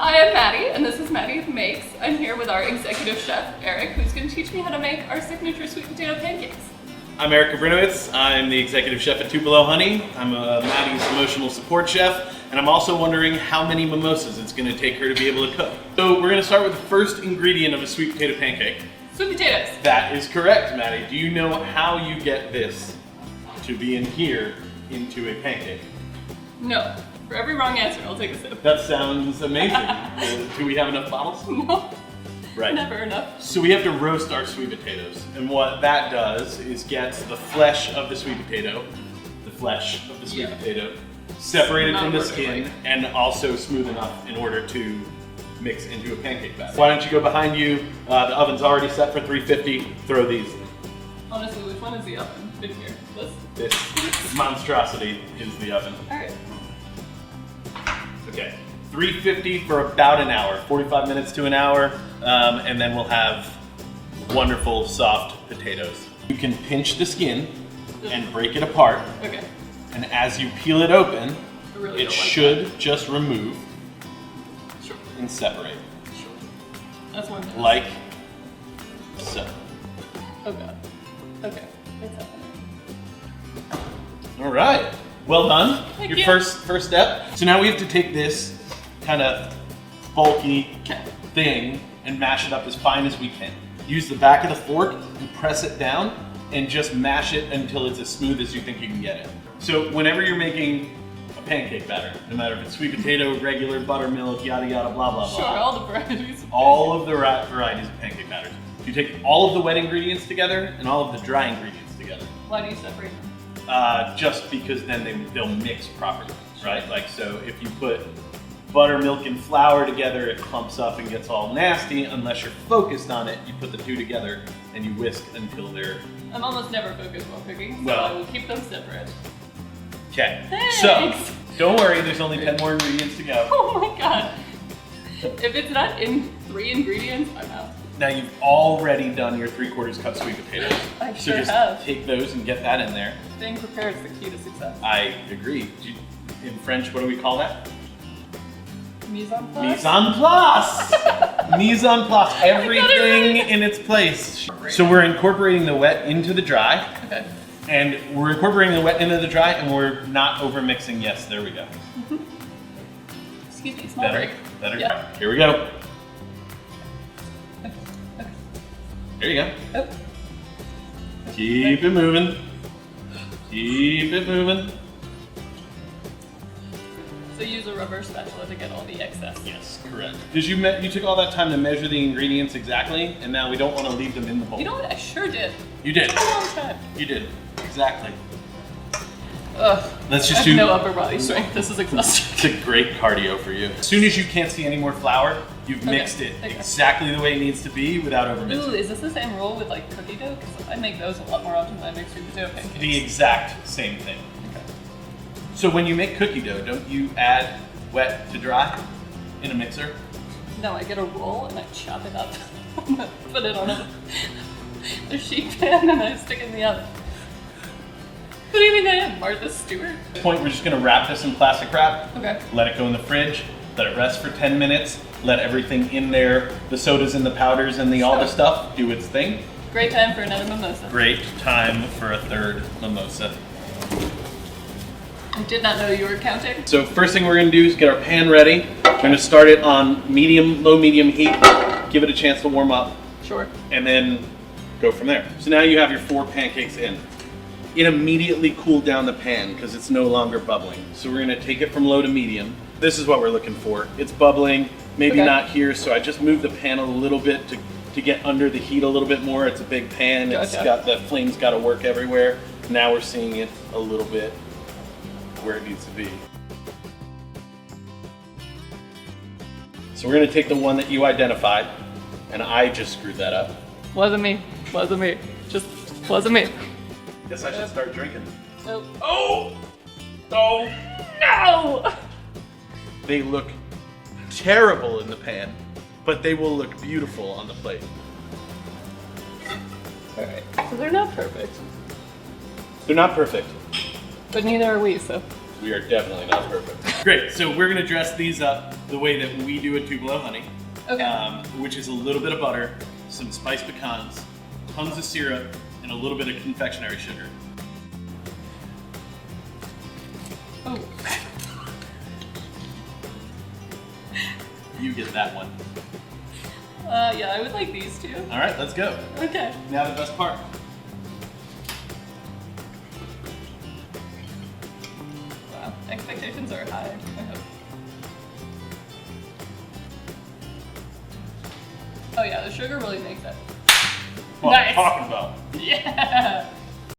Hi, I'm Maddie, and this is Maddie with Makes. I'm here with our executive chef, Eric, who's going to teach me how to make our signature sweet potato pancakes. I'm Eric Kabrinowitz. I'm the executive chef at Tupelo Honey. I'm Maddie's emotional support chef, and I'm also wondering how many mimosas it's going to take her to be able to cook. So we're going to start with the first ingredient of a sweet potato pancake. Sweet potatoes. That is correct, Maddie. Do you know how you get this to be in here into a pancake? No. For every wrong answer, I'll take a sip. That sounds amazing. Do we have enough bottles? No. Right. Never enough. So we have to roast our sweet potatoes. And what that does is gets the flesh of the sweet potato, separated from the skin, and also smooth enough in order to mix into a pancake batter. Why don't you go behind you? The oven's already set for 350. Throw these in. Honestly, which one is the oven in here? This monstrosity is the oven. Alright. Okay, 350 for about an hour, 45 minutes to an hour, and then we'll have wonderful soft potatoes. You can pinch the skin and break it apart. Okay. And as you peel it open, Really it should just remove and separate. Sure. That's one thing. Like so. Oh god. Okay. It's happening. All right. Well done. Thank Your you. first step. So now we have to take this kind of bulky thing and mash it up as fine as we can. Use the back of the fork and press it down and just mash it until it's as smooth as you think you can get it. So whenever you're making a pancake batter, no matter if it's sweet potato, regular, buttermilk, yada yada, blah blah blah. Sure, all the varieties. All of the varieties of pancake batters. You take all of the wet ingredients together and all of the dry ingredients together. Why do you separate them? Just because then they'll mix properly, right? Like, so if you put buttermilk and flour together, it clumps up and gets all nasty. Unless you're focused on it, you put the two together and you whisk until they're... I'm almost never focused while cooking, so Well. I will keep them separate. Okay, Thanks. so don't worry, there's only 10 more ingredients to go. Oh my god. If it's not in 3 ingredients, I'm out. Now you've already done your 3/4 cup sweet potatoes. I So sure just have. take those and get that in there. Being prepared is the key to success. I agree. In French, what do we call that? Mise en place? Mise en place! Mise en place. Everything in its place. So we're incorporating the wet into the dry. Okay. And we're incorporating the wet into the dry, and we're not over mixing. Yes, there we go. Excuse me, small break. Better. Yeah. Here we go. Okay. There you go. Oh. Keep it moving. Keep it moving. So use a rubber spatula to get all the excess. Yes, correct. Because you took all that time to measure the ingredients exactly, and now we don't want to leave them in the bowl. You know what? I sure did. You did. A long time. You did. Exactly. Ugh. Let's I just have do... no upper body strength. This is exhausting. It's a great cardio for you. As soon as you can't see any more flour, you've mixed it exactly the way it needs to be without over mixing. Ooh, is this the same rule with like cookie dough? Because I make those a lot more often than I make sweet potato pancakes. The exact same thing. Okay. So when you make cookie dough, don't you add wet to dry in a mixer? No, I get a roll and I chop it up. Put it on a sheet pan and I stick it in the oven. Who do you think I am, Martha Stewart? At this point, we're just gonna wrap this in plastic wrap. Okay. Let it go in the fridge. Let it rest for 10 minutes. Let everything in there, the sodas and the powders and all the stuff, do its thing. Great time for another mimosa. Great time for a third mimosa. I did not know you were counting. So first thing we're gonna do is get our pan ready. We're gonna start it on low medium heat. Give it a chance to warm up. Sure. And then go from there. So now you have your 4 pancakes in. It immediately cooled down the pan because it's no longer bubbling. So we're gonna take it from low to medium. This is what we're looking for. It's bubbling, maybe not here, so I just moved the pan a little bit to get under the heat a little bit more. It's a big pan, It's got the flame's gotta work everywhere. Now we're seeing it a little bit where it needs to be. So we're gonna take the one that you identified, and I just screwed that up. Wasn't me. Wasn't me. Just wasn't me. Guess I should start drinking. Nope. Oh! Oh! No! They look terrible in the pan, but they will look beautiful on the plate. Alright. So they're not perfect. They're not perfect. But neither are we, so. We are definitely not perfect. Great, so we're gonna dress these up the way that we do a Tupelo honey. Okay. Which is a little bit of butter, some spiced pecans, tons of syrup, and a little bit of confectionery sugar. Oh. You get that one. Yeah, I would like these two. All right, let's go. Okay. Now the best part. Wow, expectations are high, I hope. Oh yeah, the sugar really makes it. What I'm Nice. talking about. Yeah!